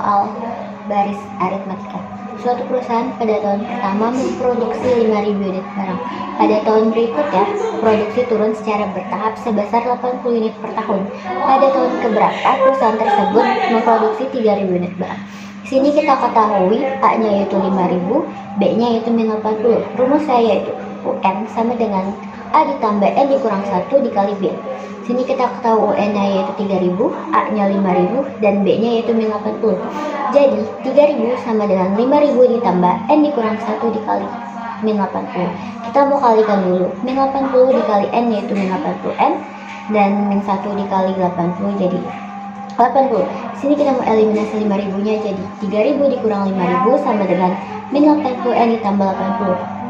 soal baris aritmatika. Suatu perusahaan pada tahun pertama memproduksi 5.000 unit barang. Pada tahun berikutnya, produksi turun secara bertahap sebesar 80 unit per tahun. Pada tahun keberapa perusahaan tersebut memproduksi 3.000 unit barang. Di sini kita ketahui A-nya yaitu 5.000, B-nya yaitu min 80. Rumusnya yaitu UN sama dengan A ditambah N dikurang 1 dikali B. Sini kita ketahui UN-nya yaitu 3.000, A-nya 5.000, dan B-nya yaitu min 80. Jadi 3.000 sama dengan 5.000 ditambah N dikurang 1 dikali min 80. Kita mau kalikan dulu. Min 80 dikali N yaitu min 80N, dan min 1 dikali 80 jadi 80. Sini kita mau eliminasi 5.000-nya, jadi 3.000 dikurang 5.000 sama dengan min 80N ditambah 80.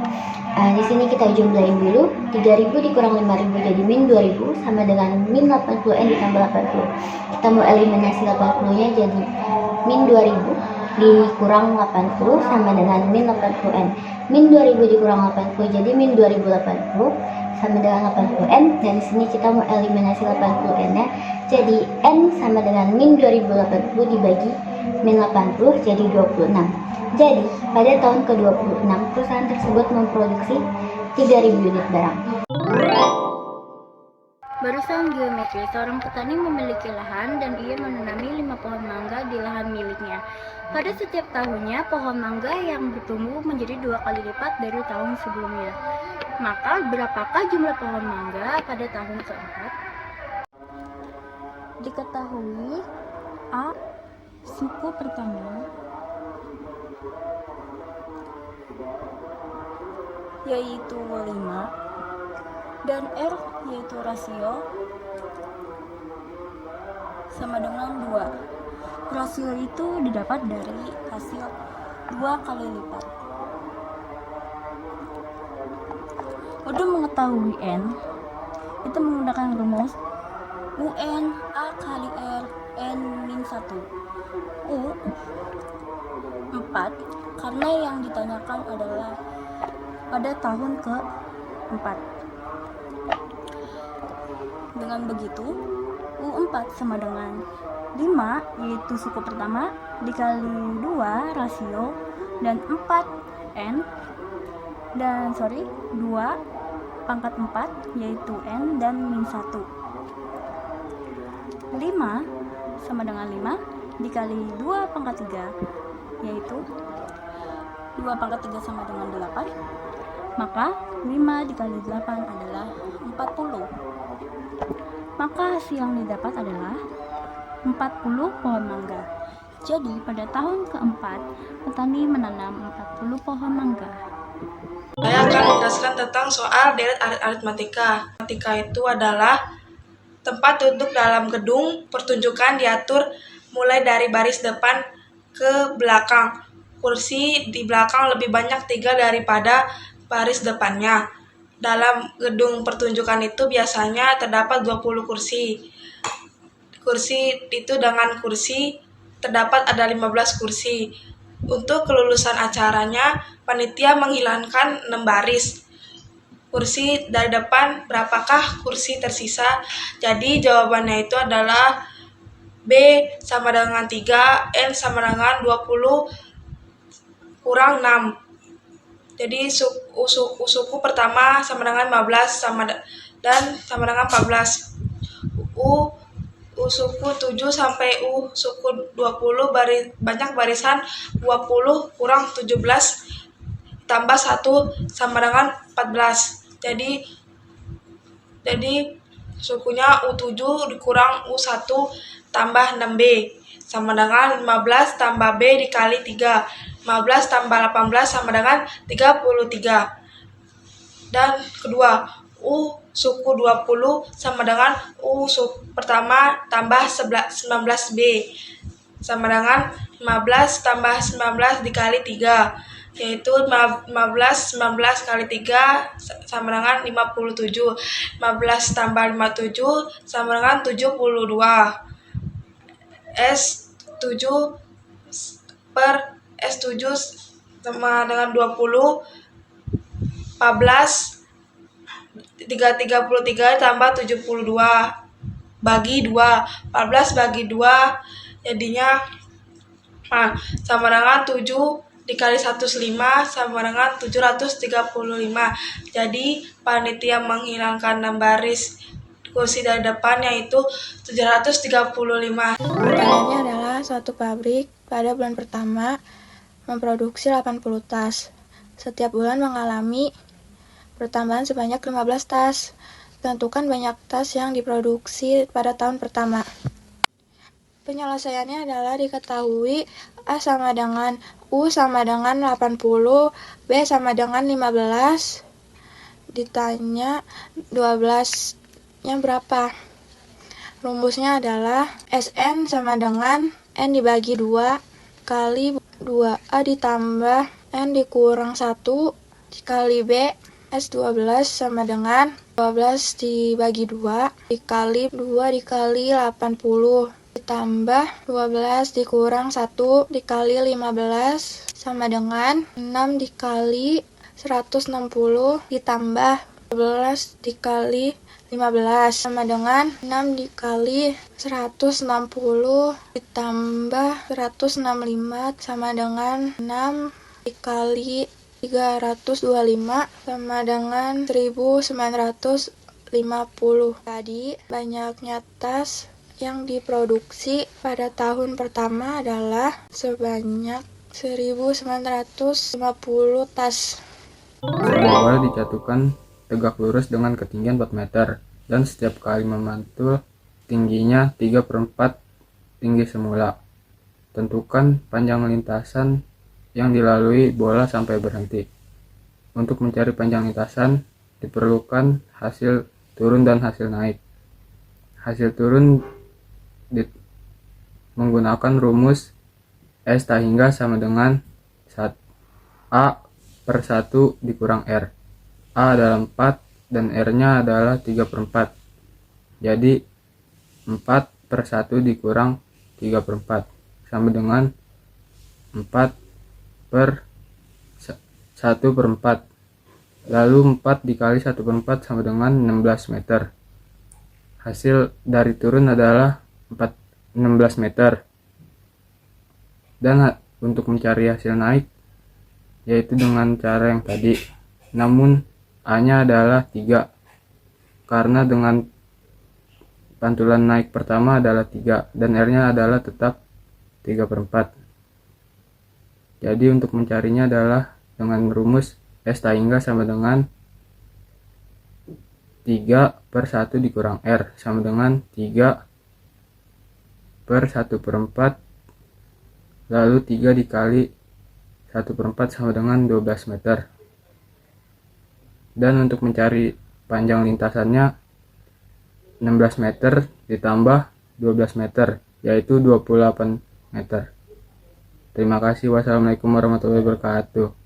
Di sini kita jumlahin dulu. 3.000 dikurang 5.000 jadi min 2.000 sama dengan min 80N ditambah 80. Kita mau eliminasi 80-nya, jadi min 2.000 dikurang 80 sama dengan min 80N. Min 2.000 dikurang 80 jadi min 2.080 sama dengan 80N, dan di sini kita mau eliminasi 80N-nya, jadi N sama dengan min 2.080 dibagi min 80 jadi 26. Jadi pada tahun ke-26 perusahaan tersebut memproduksi 3.000 unit barang. Barusan geometri, seorang petani memiliki lahan dan ia menanami 5 pohon mangga di lahan miliknya. Pada setiap tahunnya, pohon mangga yang bertumbuh menjadi 2 kali lipat dari tahun sebelumnya. Maka, berapakah jumlah pohon mangga pada tahun keempat? Diketahui A. Suku pertama yaitu 5, dan R yaitu rasio sama dengan 2. Rasio itu didapat dari hasil 2 kali lipat. Untuk mengetahui N, kita menggunakan rumus UN A kali R N min 1. U 4 karena yang ditanyakan adalah pada tahun ke-4. Dengan begitu, U4 sama dengan 5 yaitu suku pertama dikali 2 rasio dan 4N dan 2 pangkat 4 yaitu N dan min 1. 5 sama dengan 5 dikali 2 pangkat 3 yaitu 2 pangkat 3 sama dengan 8, maka 5 dikali 8 adalah 40. Maka hasil yang didapat adalah 40 pohon mangga. Jadi pada tahun keempat, petani menanam 40 pohon mangga. Saya akan menjelaskan tentang soal deret aritmatika. Aritmatika itu adalah tempat duduk dalam gedung, pertunjukan diatur mulai dari baris depan ke belakang. Kursi di belakang lebih banyak 3 daripada baris depannya. Dalam gedung pertunjukan itu biasanya terdapat 20 kursi. Kursi itu dengan kursi terdapat ada 15 kursi. Untuk kelulusan acaranya, panitia menghilangkan 6 baris. Kursi dari depan, berapakah kursi tersisa? Jadi jawabannya itu adalah B sama dengan 3, N sama dengan 20 kurang 6. Jadi suku pertama sama dengan 15 dan sama dengan 14. U suku 7 sampai U suku 20 banyak barisan 20 kurang 17 tambah 1 sama dengan 14. Jadi sukunya U7 dikurang U1 tambah 6B sama dengan 15 tambah B dikali 3. 15 tambah 18 sama dengan 33. Dan kedua, U suku 20 sama dengan U suku pertama tambah 19B sama dengan 15 tambah 19 dikali 3, yaitu 19 kali 3 sama dengan 57. 15 tambah 57 sama dengan 72. S7 per S7 sama dengan 20, 14, 33 tambah 72, bagi 2, 14 bagi 2, jadinya Nah, sama dengan 7 dikali 105 sama dengan 735. Jadi, panitia menghilangkan 6 baris kursi dari depan yaitu 735. Pertanyaannya adalah suatu pabrik pada bulan pertama memproduksi 80 tas. Setiap bulan mengalami pertambahan sebanyak 15 tas. Tentukan banyak tas yang diproduksi pada tahun pertama. Penyelesaiannya adalah diketahui A sama dengan U sama dengan 80, B sama dengan 15. Ditanya 12-nya berapa? Rumusnya adalah SN sama dengan N dibagi 2 kali 2A ditambah N dikurang 1 dikali B. S12 sama dengan 12 dibagi 2 dikali 2 dikali 80 ditambah 12 dikurang 1 dikali 15 sama dengan 6 dikali 160 ditambah 12 dikali 15 sama dengan 6 dikali 160 ditambah 165 sama dengan 6 dikali 325 sama dengan 1950. Tadi banyaknya tas yang diproduksi pada tahun pertama adalah sebanyak 1950 tas. Sebuah bola dijatuhkan tegak lurus dengan ketinggian 4 meter dan setiap kali memantul tingginya 3/4 tinggi semula. Tentukan panjang lintasan yang dilalui bola sampai berhenti. Untuk mencari panjang lintasan diperlukan hasil turun dan hasil naik. Hasil turun menggunakan rumus S hingga sama dengan A per 1 dikurang R. A adalah 4 dan R-nya adalah 3/4. Jadi 4 per 1 dikurang 3/4 sama dengan 4 per 1/4. Lalu 4 dikali 1/4 sama dengan 16 meter. Hasil dari turun adalah 16 meter. Dan untuk mencari hasil naik yaitu dengan cara yang tadi, namun A-nya adalah 3 karena dengan pantulan naik pertama adalah 3 dan R-nya adalah tetap 3/4. Jadi untuk mencarinya adalah dengan rumus S hingga sama dengan 3 per 1 dikurang R sama dengan 3 per 1/4 lalu 3 dikali 1/4 sama dengan 12 meter. Dan untuk mencari panjang lintasannya 16 meter ditambah 12 meter yaitu 28 meter. Terima kasih. Wassalamualaikum warahmatullahi wabarakatuh.